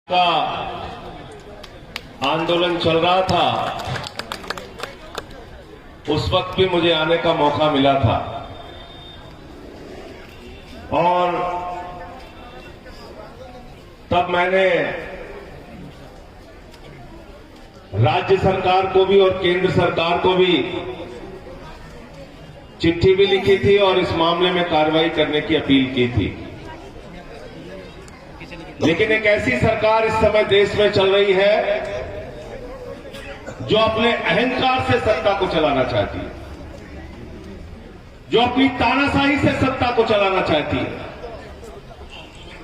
का आंदोलन चल रहा था, उस वक्त भी मुझे आने का मौका मिला था और तब मैंने राज्य सरकार को भी और केंद्र सरकार को भी चिट्ठी भी लिखी थी और इस मामले में कार्रवाई करने की अपील की थी। लेकिन एक ऐसी सरकार इस समय देश में चल रही है जो अपने अहंकार से सत्ता को चलाना चाहती है, जो अपनी तानाशाही से सत्ता को चलाना चाहती है।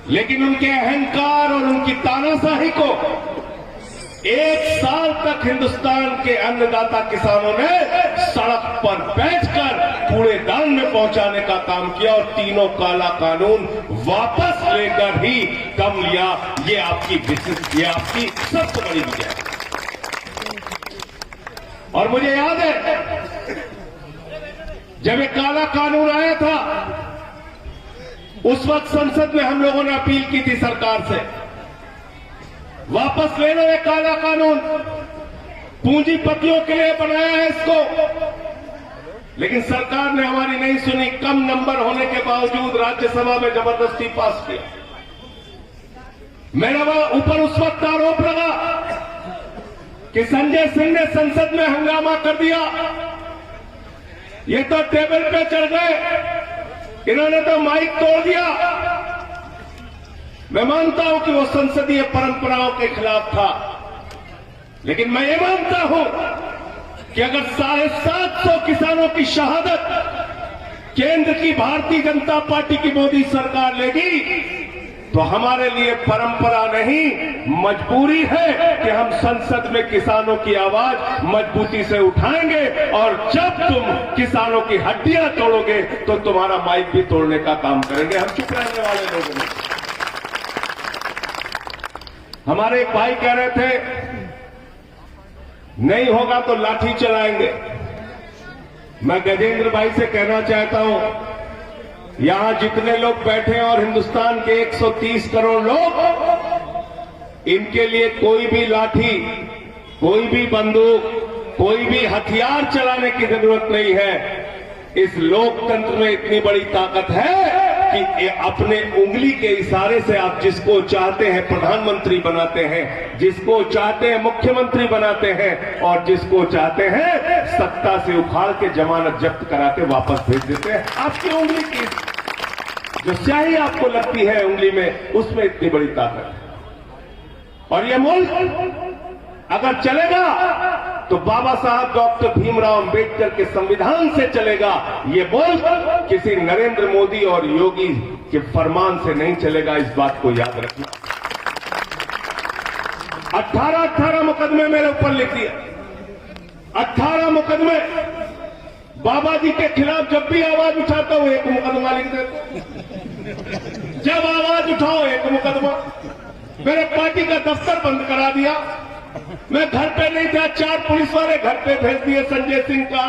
लेकिन उनके अहंकार और उनकी तानाशाही को 1 साल तक हिंदुस्तान के अन्नदाता किसानों ने सड़क पर बैठकर कूड़ेदान में पहुंचाने का काम किया और तीनों काला कानून वापस लेकर ही दम लिया। ये आपकी विशिष्ट, ये आपकी सबसे बड़ी विजय है। और मुझे याद है जब ये काला कानून आया था, उस वक्त संसद में हम लोगों ने अपील की थी सरकार से, वापस ले लो ये काला कानून, पूंजीपतियों के लिए बनाया है इसको। लेकिन सरकार ने हमारी नहीं सुनी। कम नंबर होने के बावजूद राज्यसभा में जबरदस्ती पास किया। मेरा ऊपर उस वक्त आरोप लगा कि संजय सिंह ने संसद में हंगामा कर दिया, ये तो टेबल पे चढ़ गए, इन्होंने तो माइक तोड़ दिया। मैं मानता हूं कि वो संसदीय परंपराओं के खिलाफ था, लेकिन मैं ये मानता हूं कि अगर 750 किसानों की शहादत केंद्र की भारतीय जनता पार्टी की मोदी सरकार लेगी तो हमारे लिए परंपरा नहीं, मजबूरी है कि हम संसद में किसानों की आवाज मजबूती से उठाएंगे। और जब तुम किसानों की हड्डियां तोड़ोगे तो तुम्हारा माइक भी तोड़ने का काम करेंगे। हम चुप रहने वाले लोग नहीं। हमारे एक भाई कह रहे थे नहीं होगा तो लाठी चलाएंगे। मैं गजेंद्र भाई से कहना चाहता हूं, यहां जितने लोग बैठे हैं और हिंदुस्तान के 130 करोड़ लोग, इनके लिए कोई भी लाठी, कोई भी बंदूक, कोई भी हथियार चलाने की जरूरत नहीं है। इस लोकतंत्र में इतनी बड़ी ताकत है कि अपने उंगली के इशारे से आप जिसको चाहते हैं प्रधानमंत्री बनाते हैं, जिसको चाहते हैं मुख्यमंत्री बनाते हैं और जिसको चाहते हैं सत्ता से उखाड़ के जमानत जब्त करा के वापस भेज देते हैं। आपकी उंगली की जो स्याही आपको लगती है उंगली में, उसमें इतनी बड़ी ताकत है। और ये मुल्क अगर चलेगा तो बाबा साहब डॉक्टर भीमराव अंबेडकर के संविधान से चलेगा। ये मुल्क किसी नरेंद्र मोदी और योगी के फरमान से नहीं चलेगा, इस बात को याद रखना। 18 मुकदमे मेरे ऊपर लिख दिए, 18 मुकदमे। बाबा जी के खिलाफ जब भी आवाज उठाता हूं एक मुकदमा लिख देता, जब आवाज उठाओ एक मुकदमा। मेरे पार्टी का दफ्तर बंद करा दिया, मैं घर पे नहीं था, 4 पुलिस वाले घर पे भेज दिए। संजय सिंह का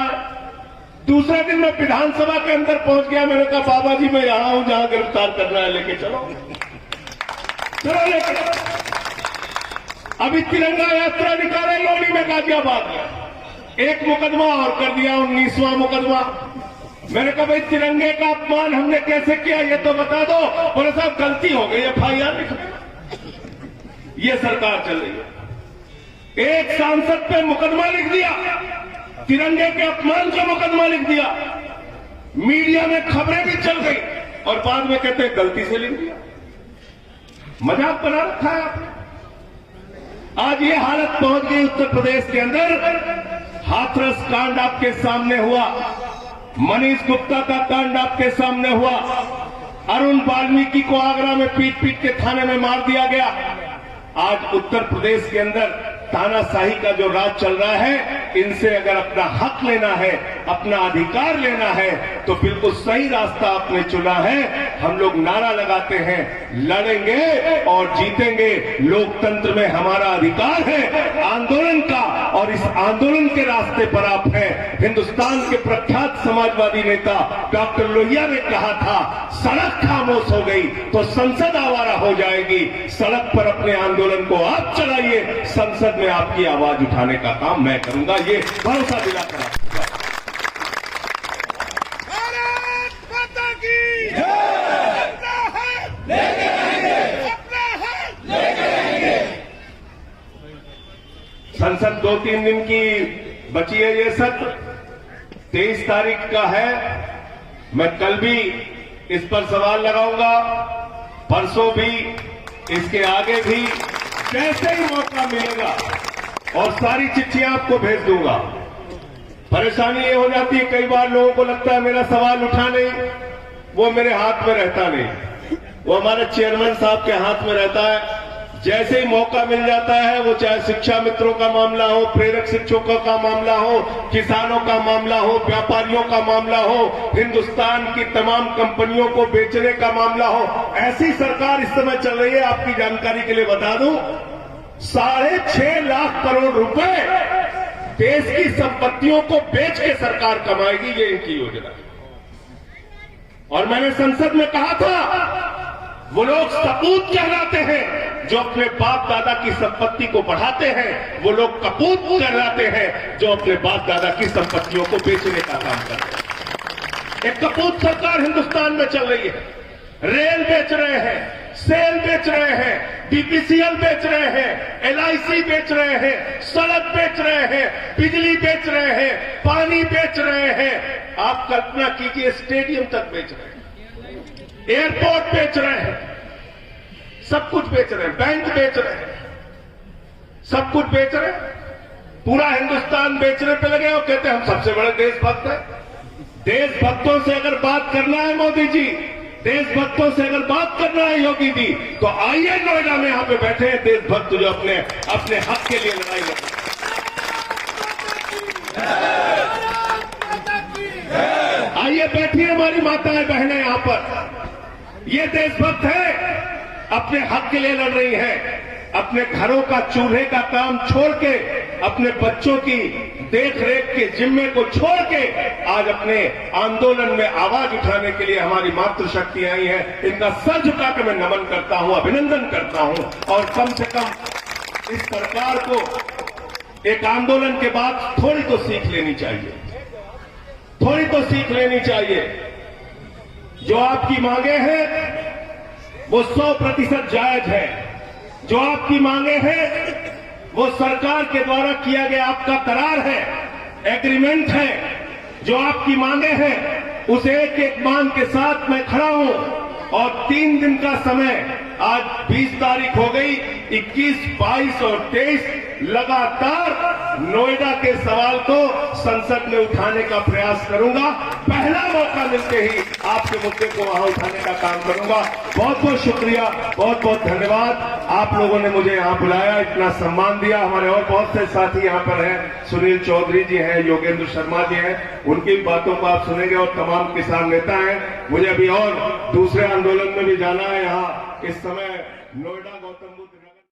दूसरे दिन मैं विधानसभा के अंदर पहुंच गया। मैंने कहा बाबा जी मैं यहां हूं जहां गिरफ्तार करना है, लेके चलो, चलो लेके चलो। अभी तिरंगा यात्रा निकाले लोनी में गाजियाबाद में, एक मुकदमा और कर दिया, 19वां मुकदमा। मैंने कहा भाई तिरंगे का अपमान हमने कैसे किया ये तो बता दो। बोले साहब गलती हो गई, FIR लिख दो। ये सरकार चल रही है। एक सांसद पे मुकदमा लिख दिया, तिरंगे के अपमान का मुकदमा लिख दिया, मीडिया में खबरें भी चल गई और बाद में कहते हैं गलती से लिख दिया। मजाक बना रखा है आपने। आज ये हालत पहुंच गई उत्तर प्रदेश के अंदर। हाथरस कांड आपके सामने हुआ, मनीष गुप्ता का कांड आपके सामने हुआ, अरुण वाल्मीकि को आगरा में पीट पीट के थाने में मार दिया गया। आज उत्तर प्रदेश के अंदर तानाशाही का जो राज चल रहा है, इनसे अगर अपना हक लेना है, अपना अधिकार लेना है तो बिल्कुल सही रास्ता आपने चुना है। हम लोग नारा लगाते हैं, लड़ेंगे और जीतेंगे। लोकतंत्र में हमारा अधिकार है आंदोलन का और इस आंदोलन के रास्ते पर आप हैं। हिंदुस्तान के प्रख्यात समाजवादी नेता डॉक्टर लोहिया ने कहा था, सड़क खामोश हो गई तो संसद आवारा हो जाएगी। सड़क पर अपने आंदोलन को आप चलाइए, संसद में आपकी आवाज उठाने का काम मैं करूंगा, ये भरोसा दिलाकर आपको। संसद 2-3 दिन की बची है। ये सत्र 23 तारीख का है। मैं कल भी इस पर सवाल लगाऊंगा, परसों भी, इसके आगे भी, जैसे ही मौका मिलेगा, और सारी चिट्ठियां आपको भेज दूंगा। परेशानी ये हो जाती है, कई बार लोगों को लगता है मेरा सवाल उठा नहीं, वो मेरे हाथ में रहता नहीं, वो हमारे चेयरमैन साहब के हाथ में रहता है। जैसे ही मौका मिल जाता है, वो चाहे शिक्षा मित्रों का मामला हो, प्रेरक शिक्षकों का मामला हो, किसानों का मामला हो, व्यापारियों का मामला हो, हिंदुस्तान की तमाम कंपनियों को बेचने का मामला हो, ऐसी सरकार इस समय चल रही है। आपकी जानकारी के लिए बता दूं, 6.5 लाख करोड़ रुपए देश की संपत्तियों को बेच के सरकार कमाएगी, ये इनकी योजना है। और मैंने संसद में कहा था, वो लोग सपूत कहलाते हैं जो अपने बाप दादा की संपत्ति को बढ़ाते हैं, वो लोग कपूत कहलाते हैं जो अपने बाप दादा की संपत्तियों को बेचने का काम करते हैं। एक कपूत सरकार हिंदुस्तान में चल रही है। रेल बेच रहे हैं, सेल बेच रहे हैं, बीपीसीएल बेच रहे हैं, एलआईसी बेच रहे हैं, सड़क बेच रहे हैं, बिजली बेच रहे हैं, पानी बेच रहे हैं। आप कल्पना कीजिए, स्टेडियम तक बेच रहे हैं, एयरपोर्ट बेच रहे हैं, सब कुछ बेच रहे हैं, बैंक बेच रहे हैं, सब कुछ बेच रहे हैं। पूरा हिंदुस्तान बेचने पे लगे और कहते हैं हम सबसे बड़े देशभक्त हैं। देशभक्तों से अगर बात करना है मोदी जी, देशभक्तों से अगर बात करना है योगी जी, तो आइए नोएडा में यहां पे बैठे हैं देशभक्त जो अपने हक के लिए लड़ाई लड़ते हैं। आइए बैठिए हमारी माताएं बहनें यहां पर, ये देशभक्त है, अपने हक के लिए लड़ रही है। अपने घरों का चूल्हे का काम छोड़ के, अपने बच्चों की देख रेख के जिम्मे को छोड़ के आज अपने आंदोलन में आवाज उठाने के लिए हमारी मातृशक्ति आई है। इनका सर झुका के मैं नमन करता हूं, अभिनंदन करता हूं। और कम से कम इस सरकार को एक आंदोलन के बाद थोड़ी तो सीख लेनी चाहिए, थोड़ी तो सीख लेनी चाहिए। जो आपकी मांगे हैं वो 100% जायज है। जो आपकी मांगे हैं वो सरकार के द्वारा किया गया आपका करार है, एग्रीमेंट है। जो आपकी मांगे हैं उस एक एक मांग के साथ मैं खड़ा हूं। और 3 दिन का समय, आज 20 तारीख हो गई, 21, 22 और 23 लगातार नोएडा के सवाल को संसद में उठाने का प्रयास करूंगा। पहला मौका मिलते ही आपके मुद्दे को वहां उठाने का काम करूंगा। बहुत बहुत शुक्रिया, बहुत बहुत धन्यवाद। आप लोगों ने मुझे यहां बुलाया, इतना सम्मान दिया। हमारे और बहुत से साथी यहां पर हैं, सुनील चौधरी जी हैं, योगेंद्र शर्मा जी हैं, उनकी बातों को आप सुनेंगे, और तमाम किसान नेता हैं। मुझे अभी और दूसरे आंदोलन में भी जाना है। यहाँ इस समय नोएडा गौतम बुद्ध